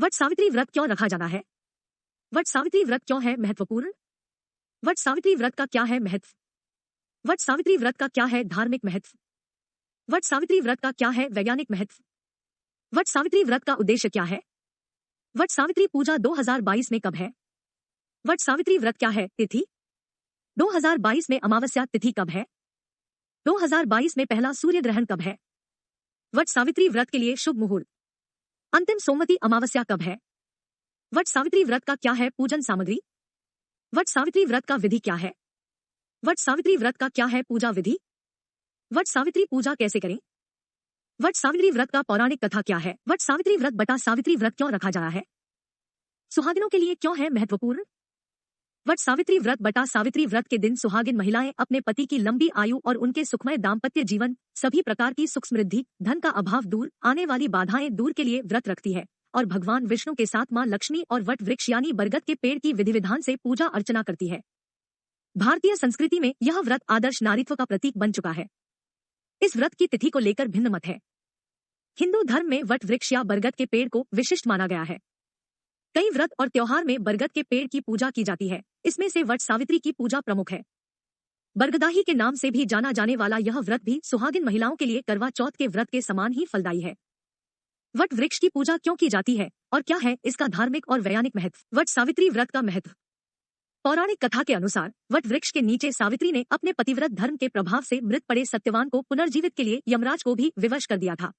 वट सावित्री व्रत क्यों रखा जाना है? वट सावित्री व्रत क्यों है महत्वपूर्ण? वट सावित्री व्रत का क्या है महत्व? वट सावित्री व्रत का क्या है धार्मिक महत्व? वट सावित्री व्रत का क्या है वैज्ञानिक महत्व? वट सावित्री व्रत का उद्देश्य क्या है? वट सावित्री पूजा 2022 में कब है? वट सावित्री व्रत क्या है? तिथि 2022 में अमावस्या तिथि कब है? 2022 में पहला सूर्य ग्रहण कब है? वट सावित्री व्रत के लिए शुभ मुहूर्त अंतिम सोमवती अमावस्या कब है? वट सावित्री व्रत का क्या है पूजन सामग्री? वट सावित्री व्रत का विधि क्या है? वट सावित्री व्रत का क्या है पूजा विधि? वट सावित्री पूजा कैसे करें? वट सावित्री व्रत का पौराणिक कथा क्या है? वट सावित्री व्रत बटा सावित्री व्रत क्यों रखा जा रहा है? सुहागिनों के लिए क्यों है महत्वपूर्ण? वट सावित्री व्रत बटा सावित्री व्रत के दिन सुहागिन महिलाएं अपने पति की लंबी आयु और उनके सुखमय दाम्पत्य जीवन, सभी प्रकार की सुख समृद्धि, धन का अभाव दूर, आने वाली बाधाएं दूर के लिए व्रत रखती है और भगवान विष्णु के साथ मां लक्ष्मी और वट वृक्ष यानी बरगद के पेड़ की विधि विधान से पूजा अर्चना करती है। भारतीय संस्कृति में यह व्रत आदर्श नारीत्व का प्रतीक बन चुका है। इस व्रत की तिथि को लेकर भिन्न मत है। हिंदू धर्म में वट वृक्ष या बरगद के पेड़ को विशिष्ट माना गया है। कई व्रत और त्योहार में बरगद के पेड़ की पूजा की जाती है, इसमें से वट सावित्री की पूजा प्रमुख है। बरगदाही के नाम से भी जाना जाने वाला यह व्रत भी सुहागिन महिलाओं के लिए करवा चौथ के व्रत के समान ही फलदायी है। वट वृक्ष की पूजा क्यों की जाती है और क्या है इसका धार्मिक और वैज्ञानिक महत्व? वट सावित्री व्रत का महत्व। पौराणिक कथा के अनुसार वट वृक्ष के नीचे सावित्री ने अपने पतिव्रत धर्म के प्रभाव से मृत पड़े सत्यवान को पुनर्जीवित के लिए यमराज को भी विवश कर दिया था।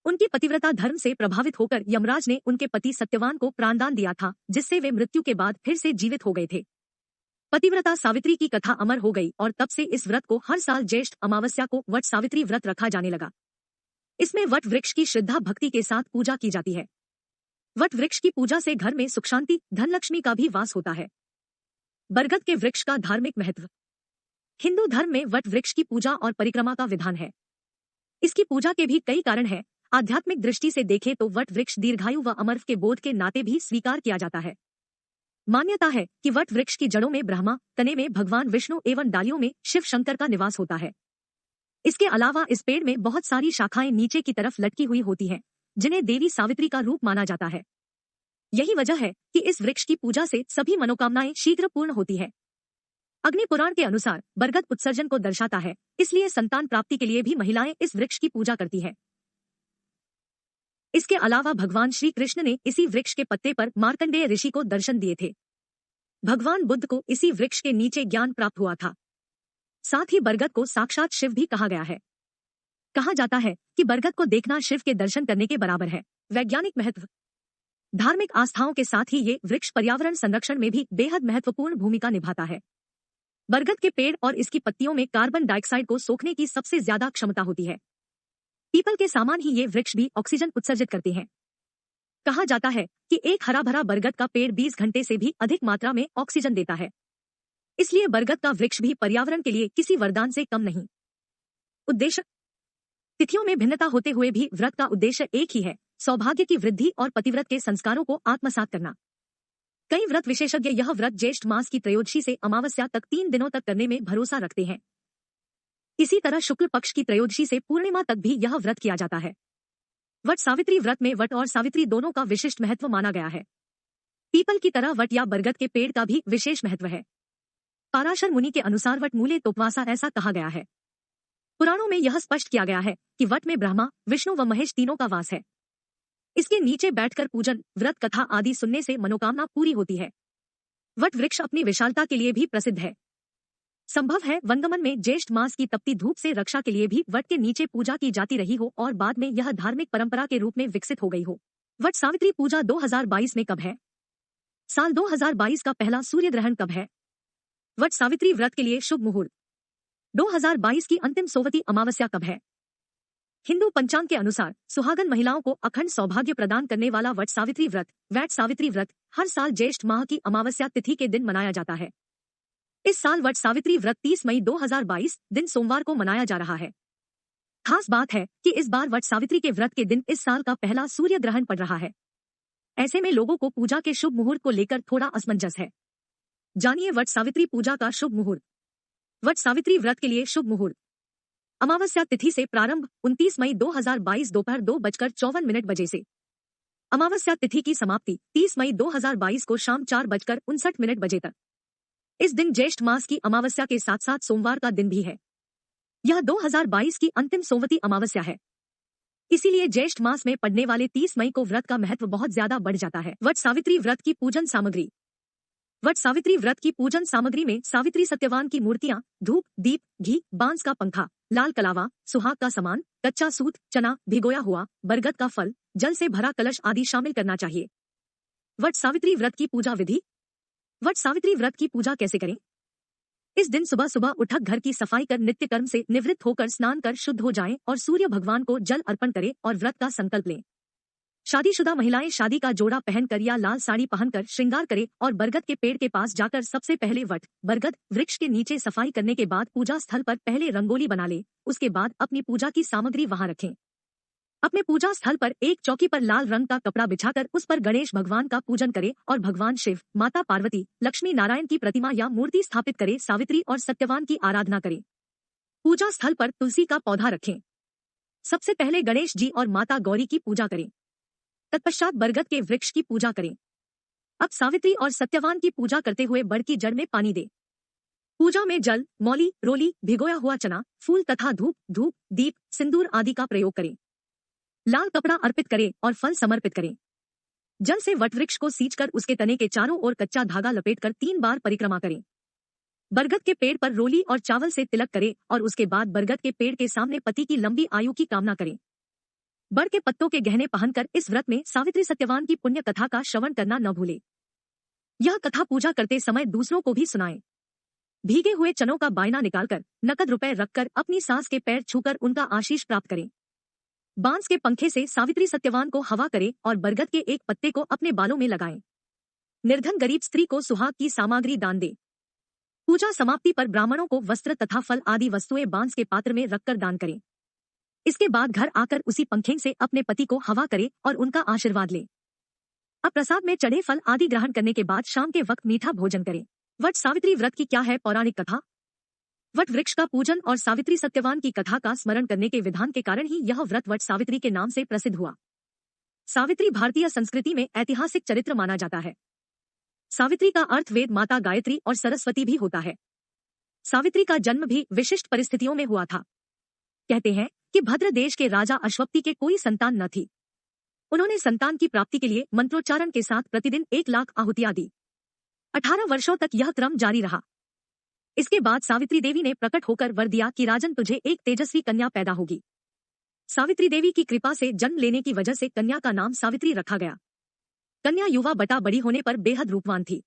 उनकी पतिव्रता धर्म से प्रभावित होकर यमराज ने उनके पति सत्यवान को प्राणदान दिया था, जिससे वे मृत्यु के बाद फिर से जीवित हो गए थे। पतिव्रता सावित्री की कथा अमर हो गई और तब से इस व्रत को हर साल ज्येष्ठ अमावस्या को वट सावित्री व्रत रखा जाने लगा। इसमें वट वृक्ष की श्रद्धा भक्ति के साथ पूजा की जाती है। वट वृक्ष की पूजा से घर में सुख शांति, धनलक्ष्मी का भी वास होता है। बरगद के वृक्ष का धार्मिक महत्व। हिंदू धर्म में वट वृक्ष की पूजा और परिक्रमा का विधान है। इसकी पूजा के भी कई कारण हैं। आध्यात्मिक दृष्टि से देखें तो वट वृक्ष दीर्घायु व अमरत्व के बोध के नाते भी स्वीकार किया जाता है। मान्यता है कि वट वृक्ष की जड़ों में ब्रह्मा, तने में भगवान विष्णु एवं डालियों में शिव शंकर का निवास होता है। इसके अलावा इस पेड़ में बहुत सारी शाखाएं नीचे की तरफ लटकी हुई होती हैं, जिन्हें देवी सावित्री का रूप माना जाता है। यही वजह है कि इस वृक्ष की पूजा से सभी मनोकामनाएं शीघ्र पूर्ण होती है। अग्नि पुराण के अनुसार बरगद उत्सर्जन को दर्शाता है, इसलिए संतान प्राप्ति के लिए भी महिलाएं इस वृक्ष की पूजा करती है। इसके अलावा भगवान श्री कृष्ण ने इसी वृक्ष के पत्ते पर मार्कंडेय ऋषि को दर्शन दिए थे। भगवान बुद्ध को इसी वृक्ष के नीचे ज्ञान प्राप्त हुआ था। साथ ही बरगद को साक्षात शिव भी कहा गया है। कहा जाता है कि बरगद को देखना शिव के दर्शन करने के बराबर है। वैज्ञानिक महत्व। धार्मिक आस्थाओं के साथ ही ये वृक्ष पर्यावरण संरक्षण में भी बेहद महत्वपूर्ण भूमिका निभाता है। बरगद के पेड़ और इसकी पत्तियों में कार्बन डाइऑक्साइड को सोखने की सबसे ज्यादा क्षमता होती है। पीपल के समान ही ये वृक्ष भी ऑक्सीजन उत्सर्जित करते हैं। कहा जाता है कि एक हरा भरा बरगद का पेड़ 20 घंटे से भी अधिक मात्रा में ऑक्सीजन देता है। इसलिए बरगद का वृक्ष भी पर्यावरण के लिए किसी वरदान से कम नहीं। उद्देश्य। तिथियों में भिन्नता होते हुए भी व्रत का उद्देश्य एक ही है, सौभाग्य की वृद्धि और पतिव्रत के संस्कारों को आत्मसात करना। कई व्रत विशेषज्ञ यह व्रत ज्येष्ठ मास की त्रयोदशी से अमावस्या तक 3 दिनों तक करने में भरोसा रखते हैं। इसी तरह शुक्ल पक्ष की त्रयोदशी से पूर्णिमा तक भी यह व्रत किया जाता है। वट सावित्री व्रत में वट और सावित्री दोनों का विशिष्ट महत्व माना गया है। पीपल की तरह वट या बरगद के पेड़ का भी विशेष महत्व है। पाराशर मुनि के अनुसार वट मूले तोपवासा ऐसा कहा गया है। पुराणों में यह स्पष्ट किया गया है कि वट में ब्रह्मा, विष्णु व महेश तीनों का वास है। इसके नीचे बैठकर पूजन, व्रत कथा आदि सुनने से मनोकामना पूरी होती है। वट वृक्ष अपनी विशालता के लिए भी प्रसिद्ध है। संभव है वंगमन में ज्येष्ठ मास की तपती धूप से रक्षा के लिए भी वट के नीचे पूजा की जाती रही हो और बाद में यह धार्मिक परंपरा के रूप में विकसित हो गई हो। वट सावित्री पूजा 2022 में कब है? साल 2022 का पहला सूर्य ग्रहण कब है? वट सावित्री व्रत के लिए शुभ मुहूर्त 2022 की अंतिम सोमवती अमावस्या कब है? हिंदू पंचांग के अनुसार सुहागन महिलाओं को अखंड सौभाग्य प्रदान करने वाला वट सावित्री व्रत, वैट सावित्री व्रत, हर साल ज्येष्ठ माह की अमावस्या तिथि के दिन मनाया जाता है। इस साल वट सावित्री व्रत 30 मई 2022 दिन सोमवार को मनाया जा रहा है। खास बात है कि इस बार वट सावित्री के व्रत के दिन इस साल का पहला सूर्य ग्रहण पड़ रहा है। ऐसे में लोगों को पूजा के शुभ मुहूर्त को लेकर थोड़ा असमंजस है। जानिए वट सावित्री पूजा का शुभ मुहूर्त। वट सावित्री व्रत के लिए शुभ मुहूर्त। अमावस्या तिथि से प्रारंभ 29 मई 2022 दोपहर 2:54 बजे से। अमावस्या तिथि की समाप्ति 30 मई 2022 को शाम 4:59 बजे तक। इस दिन ज्येष्ठ मास की अमावस्या के साथ साथ सोमवार का दिन भी है। यह 2022 की अंतिम सोमवती अमावस्या है। इसीलिए ज्येष्ठ मास में पड़ने वाले 30 मई को व्रत का महत्व बहुत ज्यादा बढ़ जाता है। वट सावित्री व्रत की पूजन सामग्री। वट सावित्री व्रत की पूजन सामग्री में सावित्री सत्यवान की मूर्तियां, धूप, दीप, घी, बांस का पंखा, लाल कलावा, सुहाग का सामान, कच्चा सूत, चना, भिगोया हुआ, बरगद का फल, जल से भरा कलश आदि शामिल करना चाहिए। वट सावित्री व्रत की पूजा विधि। वट सावित्री व्रत की पूजा कैसे करें? इस दिन सुबह सुबह उठक घर की सफाई कर नित्य कर्म से निवृत्त होकर स्नान कर शुद्ध हो जाएं और सूर्य भगवान को जल अर्पण करें और व्रत का संकल्प लें। शादीशुदा महिलाएं शादी का जोड़ा पहनकर या लाल साड़ी पहनकर श्रृंगार करें और बरगद के पेड़ के पास जाकर सबसे पहले वट, बरगद वृक्ष के नीचे सफाई करने के बाद पूजा स्थल पर पहले रंगोली बना ले। उसके बाद अपनी पूजा की सामग्री वहां रखें। अपने पूजा स्थल पर एक चौकी पर लाल रंग का कपड़ा बिछाकर उस पर गणेश भगवान का पूजन करें और भगवान शिव, माता पार्वती, लक्ष्मी नारायण की प्रतिमा या मूर्ति स्थापित करें। सावित्री और सत्यवान की आराधना करें। पूजा स्थल पर तुलसी का पौधा रखें। सबसे पहले गणेश जी और माता गौरी की पूजा करें। तत्पश्चात बरगद के वृक्ष की पूजा करें। अब सावित्री और सत्यवान की पूजा करते हुए बड़ की जड़ में पानी दे। पूजा में जल, मौली, रोली, भिगोया हुआ चना, फूल तथा धूप, दीप, सिंदूर आदि का प्रयोग करें। लाल कपड़ा अर्पित करें और फल समर्पित करें। जल से वटवृक्ष को सींचकर उसके तने के चारों ओर कच्चा धागा लपेटकर 3 बार परिक्रमा करें। बरगद के पेड़ पर रोली और चावल से तिलक करें और उसके बाद बरगद के पेड़ के सामने पति की लंबी आयु की कामना करें। बड़ के पत्तों के गहने पहनकर इस व्रत में सावित्री सत्यवान की पुण्य कथा का श्रवण करना न भूले। यह कथा पूजा करते समय दूसरों को भी सुनाएं। भीगे हुए चनों का बायना निकालकर नकद रुपए रखकर अपनी सास के पैर छूकर उनका आशीष प्राप्त करें। बांस के पंखे से सावित्री सत्यवान को हवा करें और बरगद के एक पत्ते को अपने बालों में लगाएं। निर्धन गरीब स्त्री को सुहाग की सामग्री दान दे। पूजा समाप्ति पर ब्राह्मणों को वस्त्र तथा फल आदि वस्तुएं बांस के पात्र में रखकर दान करें। इसके बाद घर आकर उसी पंखे से अपने पति को हवा करे और उनका आशीर्वाद ले। अब प्रसाद में चढ़े फल आदि ग्रहण करने के बाद शाम के वक्त मीठा भोजन करें। वट सावित्री व्रत की क्या है पौराणिक कथा? वट वृक्ष का पूजन और सावित्री सत्यवान की कथा का स्मरण करने के विधान के कारण ही यह व्रत वट सावित्री के नाम से प्रसिद्ध हुआ। सावित्री भारतीय संस्कृति में ऐतिहासिक चरित्र माना जाता है। सावित्री का अर्थ वेद माता गायत्री और सरस्वती भी होता है। सावित्री का जन्म भी विशिष्ट परिस्थितियों में हुआ था। कहते हैं कि भद्र देश के राजा अश्वपति के कोई संतान न थी। उन्होंने संतान की प्राप्ति के लिए मंत्रोच्चारण के साथ प्रतिदिन 1 लाख आहुतियां दी। 18 वर्षों तक यह क्रम जारी रहा। इसके बाद सावित्री देवी ने प्रकट होकर वर दिया कि राजन तुझे एक तेजस्वी कन्या पैदा होगी। सावित्री देवी की कृपा से जन्म लेने की वजह से कन्या का नाम सावित्री रखा गया। कन्या युवा बटा बड़ी होने पर बेहद रूपवान थी।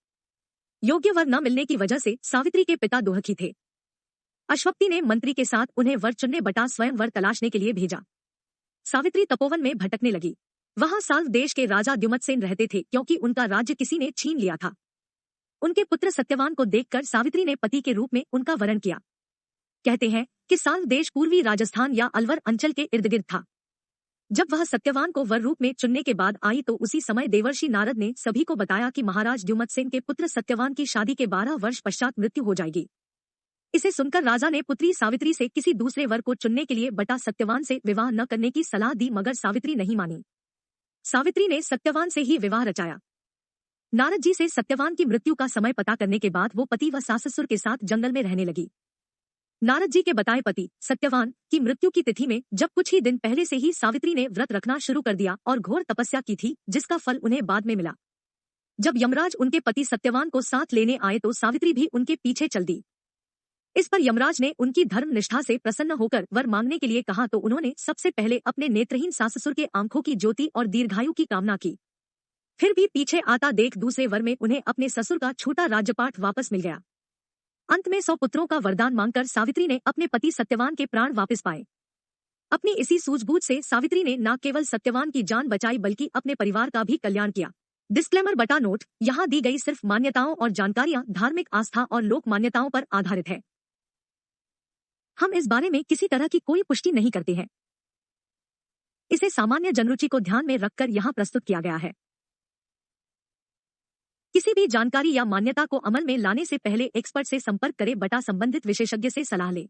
योग्य वर न मिलने की वजह से सावित्री के पिता दुखी थे। अश्वपति ने मंत्री के साथ उन्हें वर चुनने बटा स्वयं वर तलाशने के लिए भेजा। सावित्री तपोवन में भटकने लगी। वहां साल्व देश के राजा द्युमत्सेन रहते थे क्योंकि उनका राज्य किसी ने छीन लिया था। उनके पुत्र सत्यवान को देखकर सावित्री ने पति के रूप में उनका वरण किया। कहते हैं कि साल्व देश पूर्वी राजस्थान या अलवर अंचल के इर्द गिर्द था। जब वह सत्यवान को वर रूप में चुनने के बाद आई तो उसी समय देवर्षि नारद ने सभी को बताया कि महाराज द्युमत्सेन के पुत्र सत्यवान की शादी के 12 वर्ष पश्चात मृत्यु हो जाएगी। इसे सुनकर राजा ने पुत्री सावित्री से किसी दूसरे वर को चुनने के लिए बटा सत्यवान से विवाह न करने की सलाह दी, मगर सावित्री नहीं मानी। सावित्री ने सत्यवान से ही विवाह रचाया। नारद जी से सत्यवान की मृत्यु का समय पता करने के बाद वो पति व सास ससुर के साथ जंगल में रहने लगी। नारद जी के बताए पति सत्यवान की मृत्यु की तिथि में जब कुछ ही दिन पहले से ही सावित्री ने व्रत रखना शुरू कर दिया और घोर तपस्या की थी, जिसका फल उन्हें बाद में मिला। जब यमराज उनके पति सत्यवान को साथ लेने आए तो सावित्री भी उनके पीछे चल दी। इस पर यमराज ने उनकी धर्म निष्ठा से प्रसन्न होकर वर मांगने के लिए कहा तो उन्होंने सबसे पहले अपने नेत्रहीन सास ससुर के आंखों की ज्योति और दीर्घायु की कामना की। फिर भी पीछे आता देख दूसरे वर में उन्हें अपने ससुर का छूटा राज्यपाट वापस मिल गया। अंत में 100 पुत्रों का वरदान मांगकर सावित्री ने अपने पति सत्यवान के प्राण वापस पाए। अपनी इसी सूझबूझ से सावित्री ने न केवल सत्यवान की जान बचाई बल्कि अपने परिवार का भी कल्याण किया। डिस्क्लेमर बटा नोट, यहाँ दी गई सिर्फ मान्यताओं और जानकारियां धार्मिक आस्था और लोक मान्यताओं पर आधारित है। हम इस बारे में किसी तरह की कोई पुष्टि नहीं करते हैं। इसे सामान्य जनरुचि को ध्यान में रखकर यहाँ प्रस्तुत किया गया है। किसी भी जानकारी या मान्यता को अमल में लाने से पहले एक्सपर्ट से संपर्क करें बटा संबंधित विशेषज्ञ से सलाह लें।